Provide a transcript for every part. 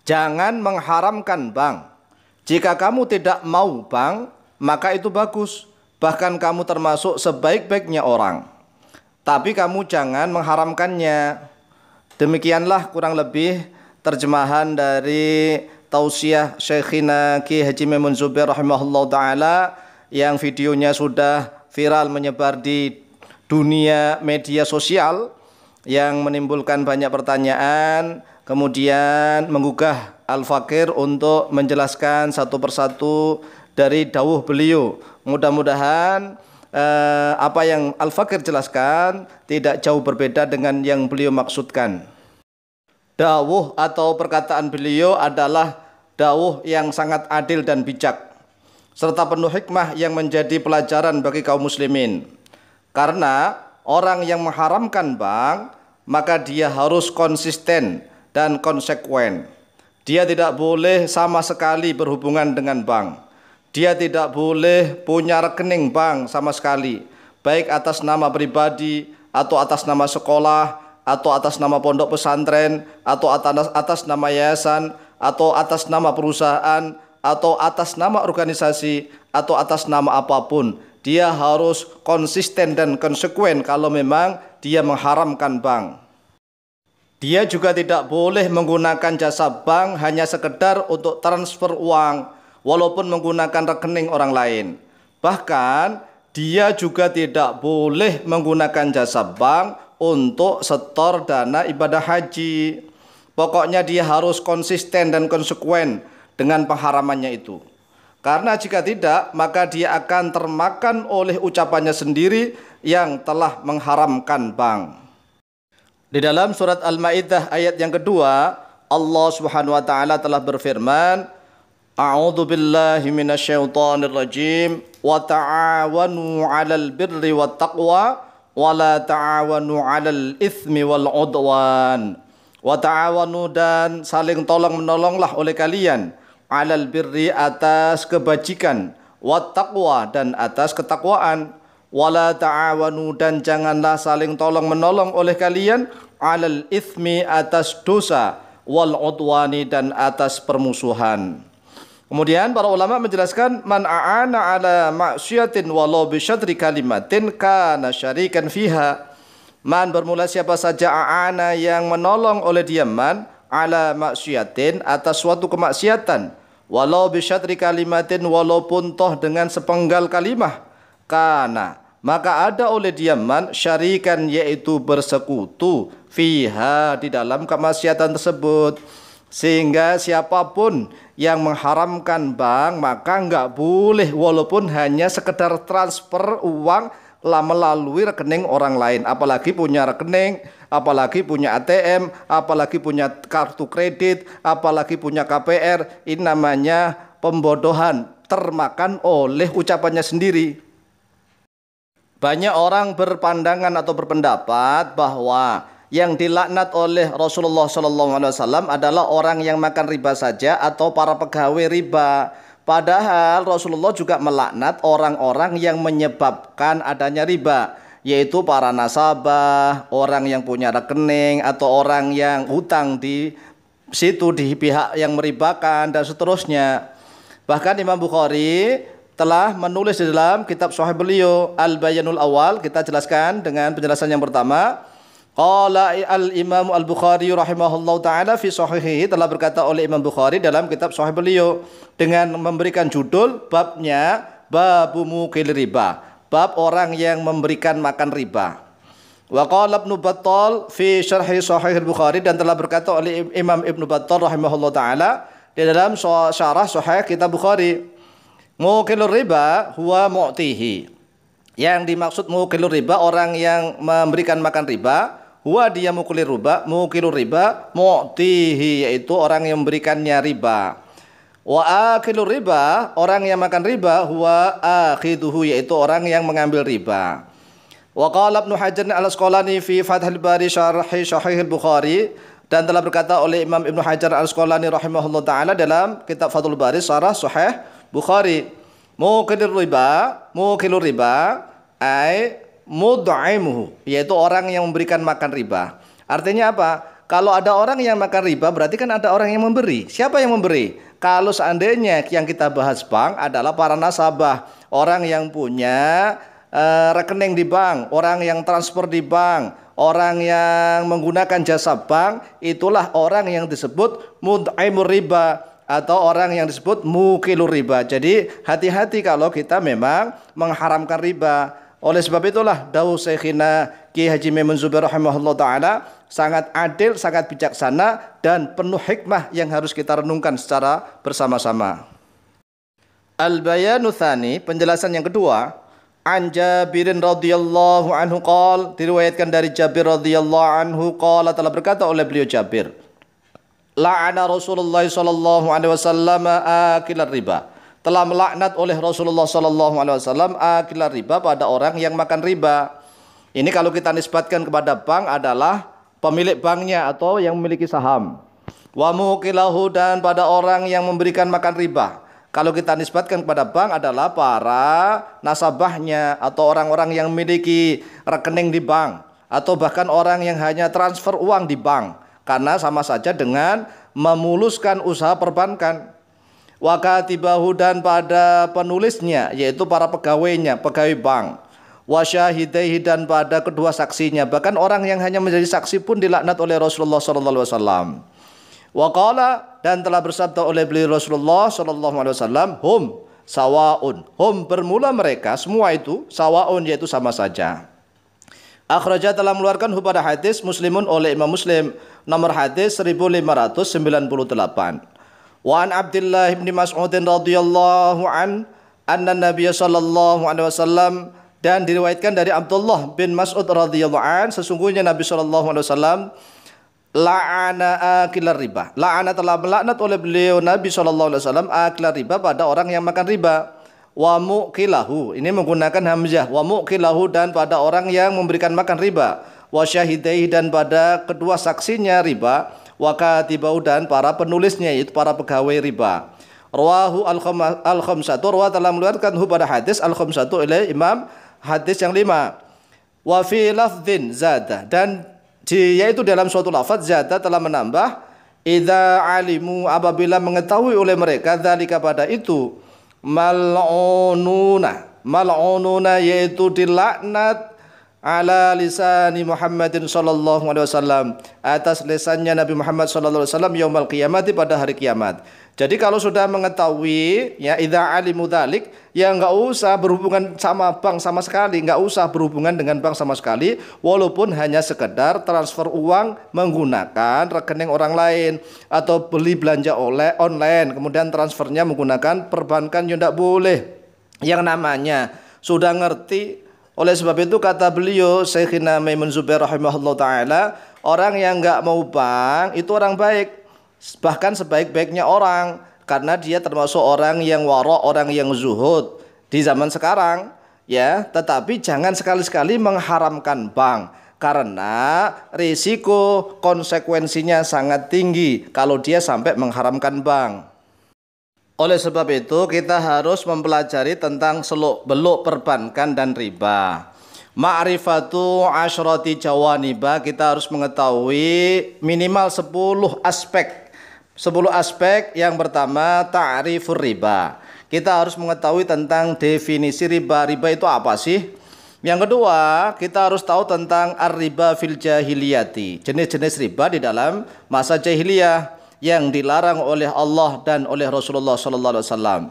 Jangan mengharamkan bank. Jika kamu tidak mau bank, maka itu bagus. Bahkan kamu termasuk sebaik-baiknya orang. Tapi kamu jangan mengharamkannya. Demikianlah kurang lebih terjemahan dari tausiah Syekhina Ki Haji Maimun Zubair rahimahullah ta'ala yang videonya sudah viral menyebar di dunia media sosial yang menimbulkan banyak pertanyaan, kemudian menggugah Al-Fakir untuk menjelaskan satu persatu dari dawuh beliau. Mudah-mudahan apa yang Al-Fakir jelaskan tidak jauh berbeda dengan yang beliau maksudkan. Dawuh atau perkataan beliau adalah dawuh yang sangat adil dan bijak, serta penuh hikmah yang menjadi pelajaran bagi kaum muslimin. Karena orang yang mengharamkan bank, maka dia harus konsisten dan konsekuen. Dia tidak boleh sama sekali berhubungan dengan bank. Dia tidak boleh punya rekening bank sama sekali, baik atas nama pribadi atau atas nama sekolah atau atas nama pondok pesantren atau atas nama yayasan atau atas nama perusahaan atau atas nama organisasi atau atas nama apapun. Dia harus konsisten dan konsekuen kalau memang dia mengharamkan bank. Dia juga tidak boleh menggunakan jasa bank hanya sekedar untuk transfer uang, walaupun menggunakan rekening orang lain. Bahkan dia juga tidak boleh menggunakan jasa bank untuk setor dana ibadah haji. Pokoknya dia harus konsisten dan konsekuen dengan pengharamannya itu. Karena jika tidak, maka dia akan termakan oleh ucapannya sendiri yang telah mengharamkan bank. Di dalam surat Al-Maidah ayat yang kedua, Allah Subhanahu wa taala telah berfirman, A'udzu billahi minasyaitonir rajim wa ta'awanu 'alal birri wat taqwa wa la ta'awanu 'alal itsmi wal 'udwan. Wa ta'awanu, dan saling tolong-menolonglah oleh kalian, 'alal birri, atas kebajikan, wat taqwa, dan atas ketakwaan. Wa la ta'awanu, dan janganlah saling tolong-menolong oleh kalian, 'alal itsmi, atas dosa, wal 'udwani, dan atas permusuhan. Kemudian para ulama menjelaskan, man a'ana ala ma'syiatin walau bi syadri kalimatin kana syarikan fiha. Man bermula siapa saja a'ana, yang menolong oleh dia man, ala ma'syiatin, atas suatu kemaksiatan, walau bi syadri kalimatin, walaupun toh dengan sepenggal kalimah, kana, maka ada oleh dia man syarikan, yaitu bersekutu, fiha, di dalam kemaksiatan tersebut. Sehingga siapapun yang mengharamkan bank, maka enggak boleh walaupun hanya sekedar transfer uang melalui rekening orang lain. Apalagi punya rekening, apalagi punya ATM, apalagi punya kartu kredit, apalagi punya KPR. Ini namanya pembodohan, termakan oleh ucapannya sendiri. Banyak orang berpandangan atau berpendapat bahwa yang dilaknat oleh Rasulullah SAW adalah orang yang makan riba saja atau para pegawai riba. Padahal Rasulullah juga melaknat orang-orang yang menyebabkan adanya riba, yaitu para nasabah, orang yang punya rekening, atau orang yang hutang di situ di pihak yang meribakan, dan seterusnya. Bahkan Imam Bukhari telah menulis di dalam kitab Sahih beliau Al-Bayanul Awal, kita jelaskan dengan penjelasan yang pertama. Qala al-Imam Al-Bukhari rahimahullahu ta'ala fi sahihihi, telah berkata oleh Imam Bukhari dalam kitab sahih beliau dengan memberikan judul babnya, babu mukil riba, bab orang yang memberikan makan riba. Wa qala Ibnu Battal fi syarhi sahih Al-Bukhari, dan telah berkata oleh Imam Ibnu Battal rahimahullahu ta'ala di dalam syarah sahih kitab Bukhari, mukilur riba huwa mu'tihi, yang dimaksud mukilur riba, orang yang memberikan makan riba, huwa dia mukilur riba mu'tihi, yaitu orang yang memberikannya riba. Wa akilur riba, orang yang makan riba, huwa akhiduhu, yaitu orang yang mengambil riba. Wa qala Ibnu Hajar al-Asqalani fi Fathul Bari syarhi Sahih Al-Bukhari, dan telah berkata oleh Imam Ibnu Hajar al-Asqalani rahimahullah ta'ala dalam kitab Fathul Bari syarah Sahih Bukhari, mukilur riba ay mud'imuhu, yaitu orang yang memberikan makan riba. Artinya apa? Kalau ada orang yang makan riba berarti kan ada orang yang memberi. Siapa yang memberi? Kalau seandainya yang kita bahas bank adalah para nasabah, orang yang punya rekening di bank, orang yang transfer di bank, orang yang menggunakan jasa bank, itulah orang yang disebut mud'imur riba atau orang yang disebut mukilur riba. Jadi hati-hati kalau kita memang mengharamkan riba. Oleh sebab itulah dawuh Syekhina Ki Haji Maimun Zubair rahimahullah ta'ala sangat adil, sangat bijaksana dan penuh hikmah yang harus kita renungkan secara bersama-sama. Al-bayanu tsani, penjelasan yang kedua, an Jabirin radhiyallahu anhu qol, diriwayatkan dari Jabir radhiyallahu anhu qala, telah berkata oleh beliau Jabir, la'ana Rasulullah sallallahu alaihi wasallam akilar riba. Telah melaknat oleh Rasulullah sallallahu alaihi wasallam akilar riba, pada orang yang makan riba. Ini kalau kita nisbatkan kepada bank adalah pemilik banknya atau yang memiliki saham. Wa muqilahu, dan pada orang yang memberikan makan riba. Kalau kita nisbatkan kepada bank adalah para nasabahnya atau orang-orang yang memiliki rekening di bank atau bahkan orang yang hanya transfer uang di bank, karena sama saja dengan memuluskan usaha perbankan. Wa katibahu, dan pada penulisnya yaitu para pegawainya, pegawai bank. Wa syahidaihi, dan pada kedua saksinya, bahkan orang yang hanya menjadi saksi pun dilaknat oleh Rasulullah sallallahu alaihi wasallam. Wa qala, dan telah bersabda oleh beliau Rasulullah sallallahu alaihi wasallam, hum sawaun, hum bermula mereka semua itu, sawaun yaitu sama saja. Akhraja, telah mengeluarkan pada hadis Muslimun oleh Imam Muslim, nomor hadis 1598. Wa an Abdullah bin Mas'ud radhiyallahu an anna Nabiy sallallahu alaihi wasallam, dan diriwayatkan dari Abdullah bin Mas'ud radhiyallahu an, sesungguhnya Nabi sallallahu alaihi wasallam la'ana akilar riba. La'ana, telah melaknat oleh beliau Nabi sallallahu alaihi wasallam akilar riba, pada orang yang makan riba. Wa muqilahu, ini menggunakan hamzah, wa muqilahu, dan pada orang yang memberikan makan riba. Wa syahidaihi, dan pada kedua saksinya riba. Wa katibau, dan para penulisnya yaitu para pegawai riba. Rawahu al-khamsatu, rawa telah mengeluarkan pada hadis al-khamsatu oleh Imam hadis yang 5. Wa fi lafdzin zada, dan yaitu dalam suatu lafaz zada telah menambah, idza alimu, apabila mengetahui oleh mereka, dzalika pada itu, mal'ununa yaitu dilaknat, ala lisani Muhammadin sallallahu alaihi wasallam, atas lisannya Nabi Muhammad sallallahu alaihi wasallam, yaumul qiyamati, pada hari kiamat. Jadi kalau sudah mengetahui, ya idza alimu dzalik, ya enggak usah berhubungan sama bank sama sekali, enggak usah berhubungan dengan bank sama sekali, walaupun hanya sekedar transfer uang menggunakan rekening orang lain atau beli belanja online, kemudian transfernya menggunakan perbankan, ya enggak boleh. Yang namanya sudah ngerti. Oleh sebab itu kata beliau Syekhina Maimun Zubair rahimahullah ta'ala, orang yang enggak mau bank itu orang baik, bahkan sebaik-baiknya orang, karena dia termasuk orang yang wara', orang yang zuhud di zaman sekarang, ya. Tetapi jangan sekali-sekali mengharamkan bank, karena risiko konsekuensinya sangat tinggi kalau dia sampai mengharamkan bank. Oleh sebab itu kita harus mempelajari tentang seluk-beluk perbankan dan riba. Ma'rifatu asyrati jawaniba, kita harus mengetahui minimal 10 aspek. 10 aspek. Yang pertama, ta'rifur riba. Kita harus mengetahui tentang definisi riba. Riba itu apa sih? Yang kedua, kita harus tahu tentang ar-riba fil jahiliyati, jenis-jenis riba di dalam masa jahiliyah yang dilarang oleh Allah dan oleh Rasulullah sallallahu alaihi wasallam.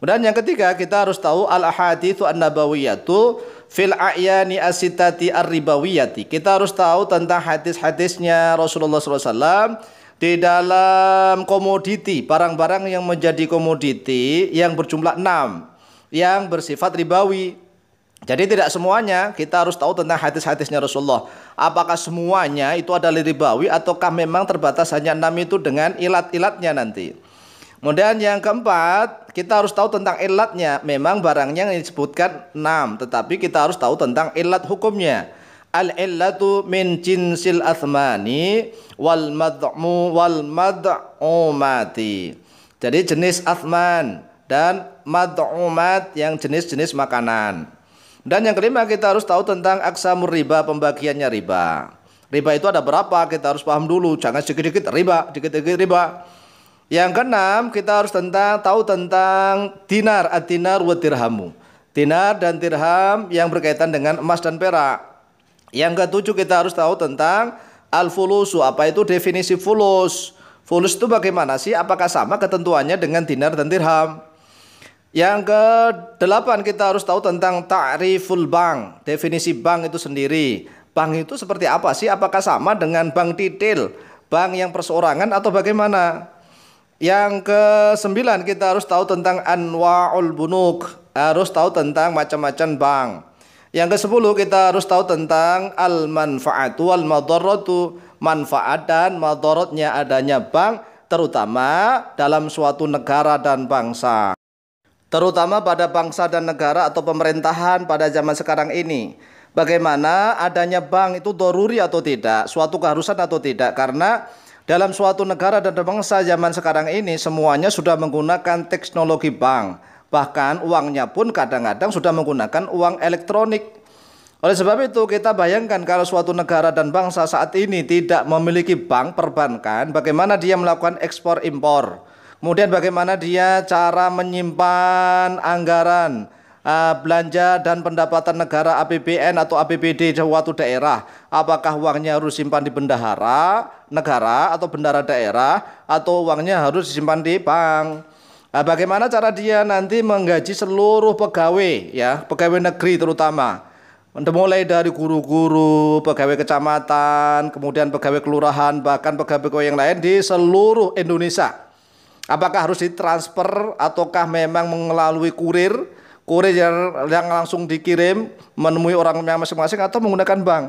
Dan yang ketiga, kita harus tahu al-ahaditsu an-nabawiyatu fil a'yani as-sittati ar-ribawiyati. Kita harus tahu tentang hadis-hadisnya Rasulullah sallallahu alaihi wasallam di dalam komoditi, barang-barang yang menjadi komoditi yang berjumlah 6 yang bersifat ribawi. Jadi tidak semuanya kita harus tahu tentang hadis-hadisnya Rasulullah. Apakah semuanya itu adalah ribawi ataukah memang terbatas hanya 6 itu dengan ilat-ilatnya nanti. Kemudian yang keempat, kita harus tahu tentang ilatnya. Memang barangnya yang disebutkan 6, tetapi kita harus tahu tentang ilat hukumnya. Al-illatu min jinsil athmani wal mad'umati. Jadi jenis athman dan mad'umat yang jenis-jenis makanan. Dan yang kelima, kita harus tahu tentang aksamur riba, pembagiannya riba. Riba itu ada berapa? Kita harus paham dulu. Jangan sedikit-sedikit riba, dikit-dikit riba. Yang keenam, kita harus tahu tentang dinar, ad-dinar wa dirhamu. Dinar dan dirham yang berkaitan dengan emas dan perak. Yang ketujuh, kita harus tahu tentang al-fulusu. Apa itu definisi fulus? Fulus itu bagaimana sih? Apakah sama ketentuannya dengan dinar dan dirham? Yang kedelapan, kita harus tahu tentang ta'riful bank. Definisi bank itu sendiri. Bank itu seperti apa sih? Apakah sama dengan bank detail, bank yang perseorangan atau bagaimana? Yang kesembilan, kita harus tahu tentang anwa'ul bunuk. Harus tahu tentang macam-macam bank. Yang kesepuluh, kita harus tahu tentang al-manfaatu wal-madarratu. Manfaat dan madaratnya adanya bank, terutama dalam suatu negara dan bangsa. Terutama pada bangsa dan negara atau pemerintahan pada zaman sekarang ini. Bagaimana adanya bank itu doruri atau tidak, suatu keharusan atau tidak. Karena dalam suatu negara dan bangsa zaman sekarang ini semuanya sudah menggunakan teknologi bank. Bahkan uangnya pun kadang-kadang sudah menggunakan uang elektronik. Oleh sebab itu kita bayangkan kalau suatu negara dan bangsa saat ini tidak memiliki bank perbankan, bagaimana dia melakukan ekspor impor. Kemudian bagaimana dia cara menyimpan anggaran belanja dan pendapatan negara APBN atau APBD di suatu daerah. Apakah uangnya harus disimpan di bendahara negara atau bendahara daerah, atau uangnya harus disimpan di bank? Bagaimana cara dia nanti menggaji seluruh pegawai, ya, pegawai negeri terutama, mulai dari guru-guru, pegawai kecamatan, kemudian pegawai kelurahan, bahkan pegawai yang lain di seluruh Indonesia. Apakah harus ditransfer ataukah memang melalui kurir yang langsung dikirim menemui orangnya masing-masing, atau menggunakan bank?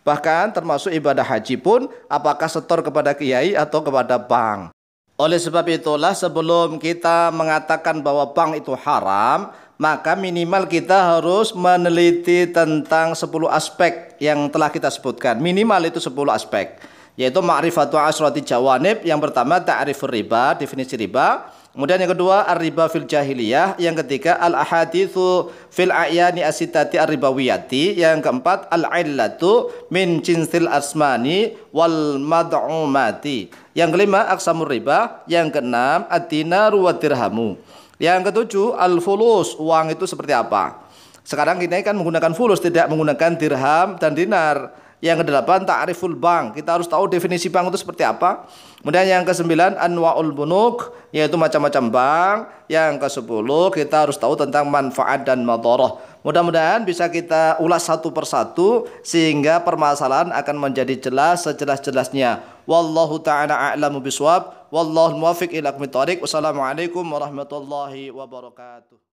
Bahkan termasuk ibadah haji pun apakah setor kepada kiai atau kepada bank? Oleh sebab itulah sebelum kita mengatakan bahwa bank itu haram, maka minimal kita harus meneliti tentang 10 aspek yang telah kita sebutkan. Minimal itu 10 aspek, yaitu ma'rifatu asyrati jawanib. Yang pertama ta'rifur riba, definisi riba. Kemudian yang kedua ar-riba fil jahiliyah. Yang ketiga al-ahaditsu fil a'yani asitati ar-ribawiyati. Yang keempat al-illatu min jinsil asmani wal mad'umati. Yang kelima aqsamur riba. Yang keenam ad-dinaru wa dirhamu. Yang ketujuh al-fulus, uang itu seperti apa. Sekarang kita kan menggunakan fulus, tidak menggunakan dirham dan dinar. Yang kedelapan ta'riful bank, kita harus tahu definisi bank itu seperti apa. Kemudian yang kesembilan anwa'ul bunuk, yaitu macam-macam bank. Yang kesepuluh kita harus tahu tentang manfaat dan madharah. Mudah-mudahan bisa kita ulas satu persatu sehingga permasalahan akan menjadi jelas sejelas-jelasnya. Wallahu ta'ala a'lamu bishawab. Wallahu muwaffiq ila aqwamit thoriq. Wassalamualaikum warahmatullahi wabarakatuh.